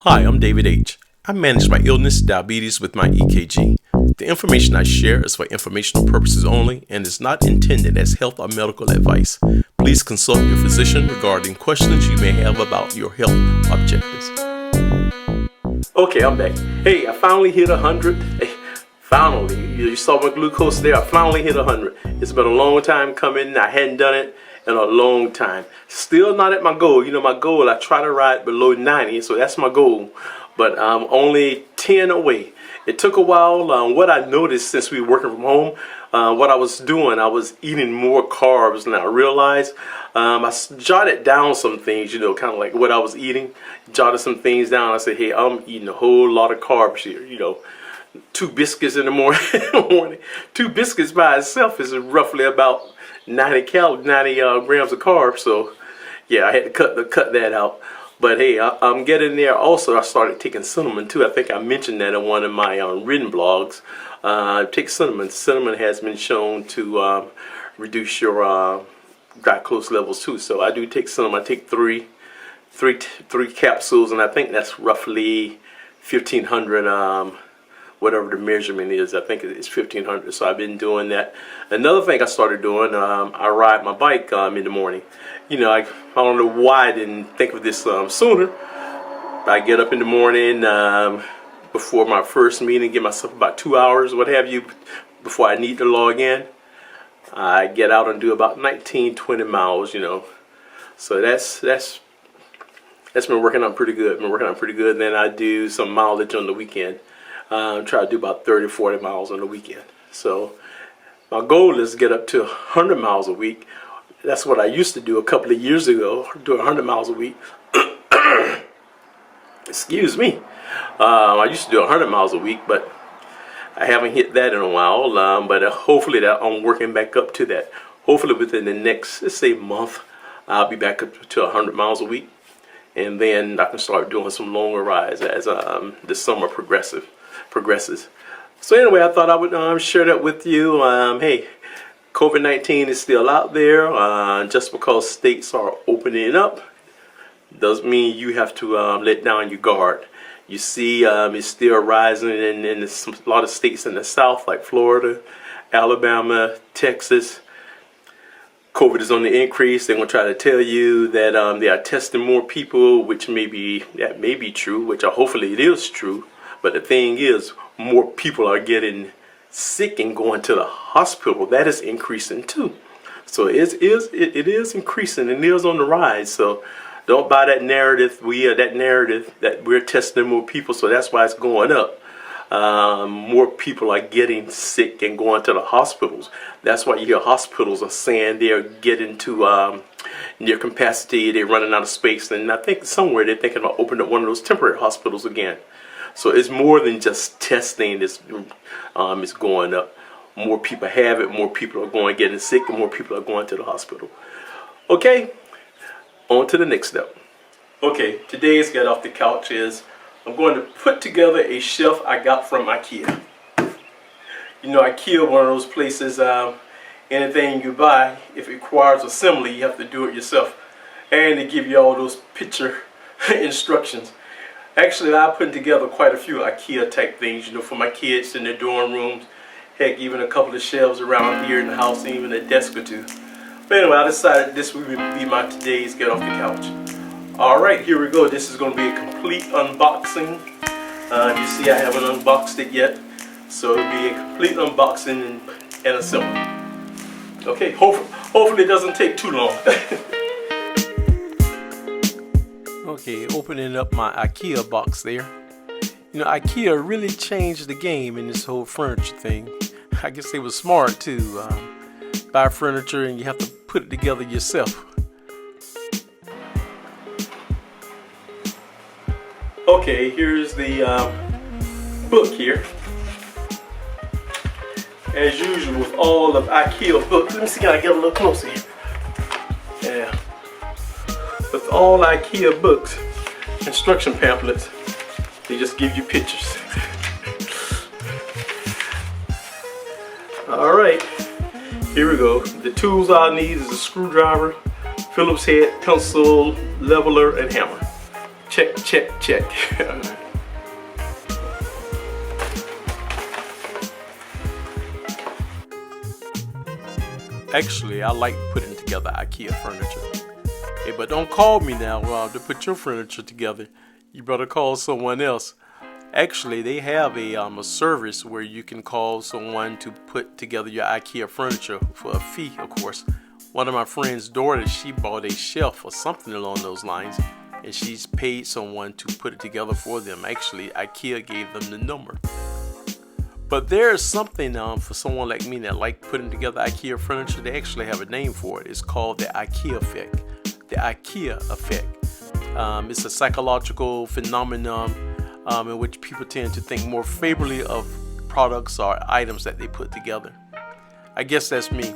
Hi, I'm David H. I manage my illness, diabetes with my EKG. The information I share is for informational purposes only and is not intended as health or medical advice. Please consult your physician regarding questions you may have about your health objectives. Okay, I'm back. Hey, I finally hit 100. Hey, finally. You saw my glucose there. I finally hit 100. It's been a long time coming. I hadn't done it in a long time. Still not at my goal. You know, my goal, I try to ride below 90, so that's my goal. But I'm only 10 away. It took a while. What I noticed since we were working from home, what I was doing, I was eating more carbs, and I realized I jotted down some things, you know, kind of like what I was eating, jotted some things down. I said, hey, I'm eating a whole lot of carbs here, you know. 2 biscuits in the morning. 2 biscuits by itself is roughly about 90 grams of carbs. So yeah, I had to cut that out. But hey, I'm getting there. Also, I started taking cinnamon too. I think I mentioned that in one of my written blogs. Take cinnamon. Cinnamon has been shown to reduce your glucose levels too. So I do take cinnamon. I take three capsules, and I think that's roughly 1,500. Whatever the measurement is, I think it's 1,500. So I've been doing that. Another thing I started doing, I ride my bike in the morning. You know, I don't know why I didn't think of this sooner. I get up in the morning before my first meeting, give myself about 2 hours, what have you, before I need to log in. I get out and do about 19-20 miles, you know. So that's been working out pretty good. Then I do some mileage on the weekend. Try to do about 30-40 miles on the weekend. So my goal is to get up to 100 miles a week. That's what I used to do a couple of years ago, do 100 miles a week. Excuse me. I used to do 100 miles a week, but I haven't hit that in a while. But hopefully that I'm working back up to that. Hopefully within the next, let's say, month, I'll be back up to 100 miles a week. And then I can start doing some longer rides as the summer progresses. So anyway, I thought I would share that with you. Hey, COVID-19 is still out there. Just because states are opening up doesn't mean you have to let down your guard. You see, it's still rising in a lot of states in the South, like Florida, Alabama, Texas. COVID is on the increase. They're going to try to tell you that they are testing more people, which may be true, which hopefully it is true. But the thing is, more people are getting sick and going to the hospital. That is increasing too. So it is increasing, and it is on the rise. So don't buy that narrative. That we're testing more people, so that's why it's going up. More people are getting sick and going to the hospitals. That's why you hear hospitals are saying they're getting to near capacity. They're running out of space, and I think somewhere they're thinking about opening up one of those temporary hospitals again. So it's more than just testing. It's going up. More people have it. More people are getting sick, and more people are going to the hospital. Okay, on to the next step. Okay, today's Get Off the Couch is I'm going to put together a shelf I got from Ikea. You know, Ikea, one of those places, anything you buy, if it requires assembly, you have to do it yourself. And they give you all those picture instructions. Actually, I put together quite a few Ikea type things, you know, for my kids in their dorm rooms. Heck, even a couple of shelves around here in the house, and even a desk or two. But anyway, I decided this would be my today's Get Off the Couch. Alright, here we go. This is going to be a complete unboxing. You see I haven't unboxed it yet. So it'll be a complete unboxing and assembly. Okay, hopefully it doesn't take too long. Okay, opening up my Ikea box there. You know, Ikea really changed the game in this whole furniture thing. I guess they were smart too. Buy furniture and you have to put it together yourself. Okay, here's the book here. As usual with all of Ikea books. Let me see, can I get a little closer here? Yeah. With all Ikea books, instruction pamphlets, they just give you pictures. Alright, here we go. The tools I'll need is a screwdriver, Phillips head, pencil, leveler, and hammer. Check, check, check. Actually, I like putting together IKEA furniture. Hey, but don't call me now to put your furniture together. You better call someone else. Actually, they have a service where you can call someone to put together your IKEA furniture for a fee, of course. One of my friend's daughters, she bought a shelf or something along those lines, and she's paid someone to put it together for them. Actually, IKEA gave them the number. But there's something for someone like me that like putting together IKEA furniture. They actually have a name for it. It's called the IKEA effect. The IKEA effect. It's a psychological phenomenon in which people tend to think more favorably of products or items that they put together. I guess that's me,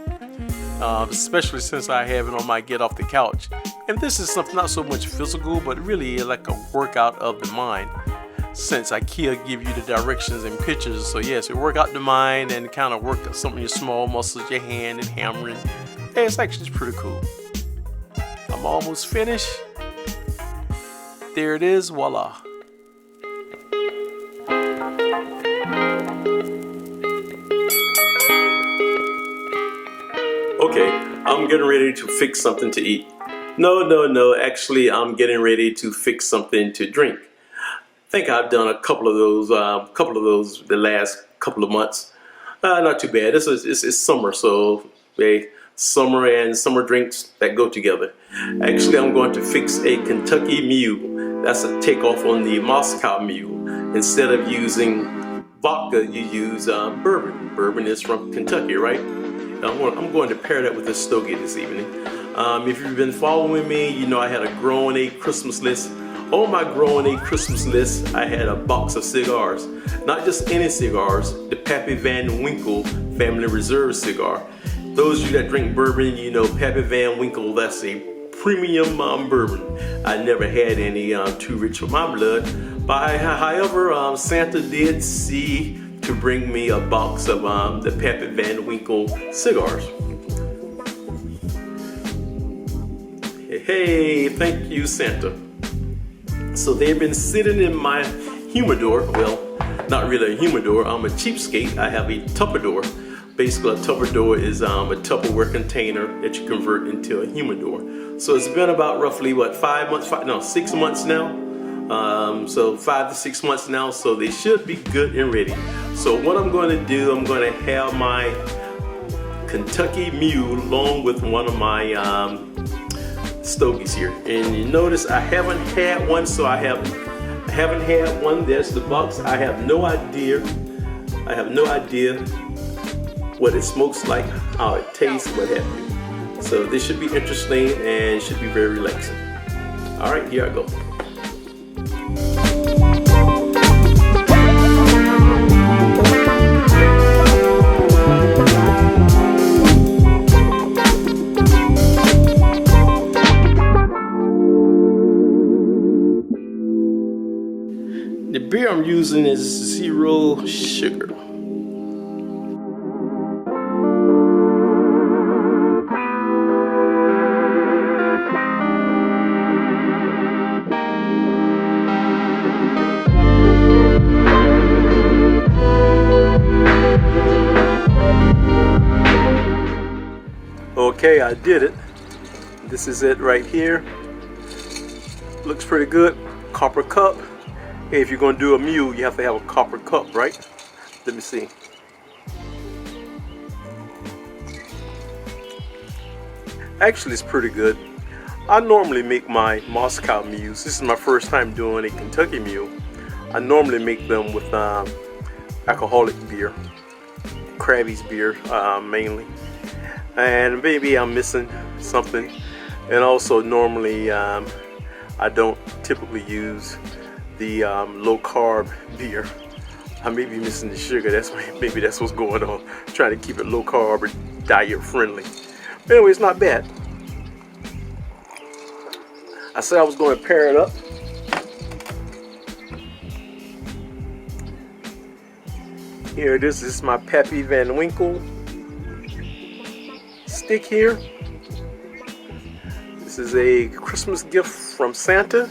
especially since I have it on my get off the couch. And this is something not so much physical, but really like a workout of the mind. Since IKEA give you the directions and pictures, so yes, it work out the mind and kind of work some of your small muscles, your hand and hammering. Hey, it's actually pretty cool. I'm almost finished. There it is, voila. Okay, I'm getting ready to fix something to eat. No, actually I'm getting ready to fix something to drink. I think I've done a couple of those the last couple of months. Not too bad. It's summer, so summer and summer drinks that go together. Actually, I'm going to fix a Kentucky Mule. That's a takeoff on the Moscow Mule. Instead of using vodka, you use bourbon. Bourbon is from Kentucky, right? I'm going to pair that with a stogie this evening. If you've been following me, you know I had a growing age Christmas list. On my growing age Christmas list, I had a box of cigars. Not just any cigars, the Pappy Van Winkle Family Reserve cigar. Those of you that drink bourbon, you know Pappy Van Winkle, that's a premium bourbon. I never had any too rich for my blood. But however, Santa did see to bring me a box of the Pappy Van Winkle cigars. Hey, thank you, Santa. So they've been sitting in my humidor. Well, not really a humidor. I'm a cheapskate. I have a Tupperware. Basically, a Tupperware is a Tupperware container that you convert into a humidor. So it's been about roughly what 6 months now. So 5 to 6 months now. So they should be good and ready. So what I'm going to do, I'm going to have my Kentucky Mule along with one of my stogies here, and you notice I haven't had one, so I haven't had one. There's the box. I have no idea what it smokes like, how it tastes, what have you. So this should be interesting and should be very relaxing. All right, here I go. The beer I'm using is 0 sugar. Okay, I did it. This is it right here. Looks pretty good. Copper cup. Hey, if you're going to do a mule, you have to have a copper cup, right? Let me see. Actually, it's pretty good. I normally make my Moscow mules. This is my first time doing a Kentucky Mule. I normally make them with alcoholic beer, Krabby's beer mainly. And maybe I'm missing something. And also normally I don't typically use the low carb beer. I may be missing the sugar. Maybe that's what's going on. Trying to keep it low carb and diet friendly. But anyway, it's not bad. I said I was going to pair it up. Here it is. This is my Pappy Van Winkle stick here. This is a Christmas gift from Santa.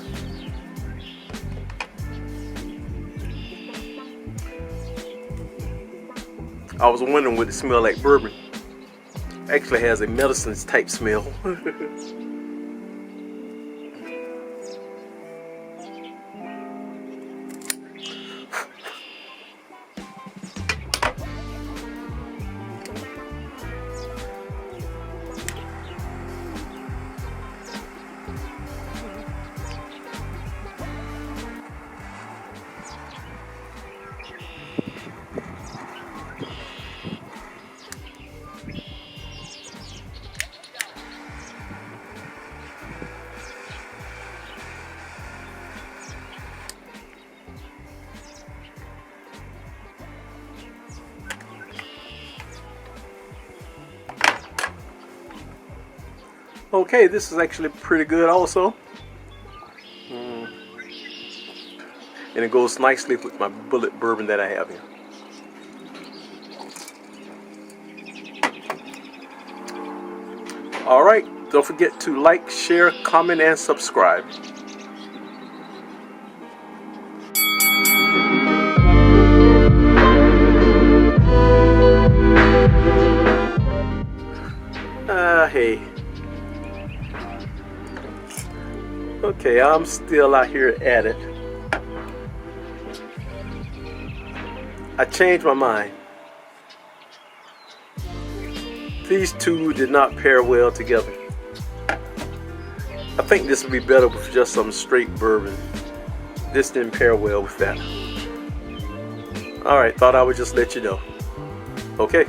I was wondering would it smell like bourbon. Actually has a medicine type smell. Okay, this is actually pretty good also. And it goes nicely with my Bulleit bourbon that I have here. Alright, don't forget to like, share, comment, and subscribe. Hey. Okay, I'm still out here at it. I changed my mind. These two did not pair well together. I think this would be better with just some straight bourbon. This didn't pair well with that. Alright, thought I would just let you know. Okay.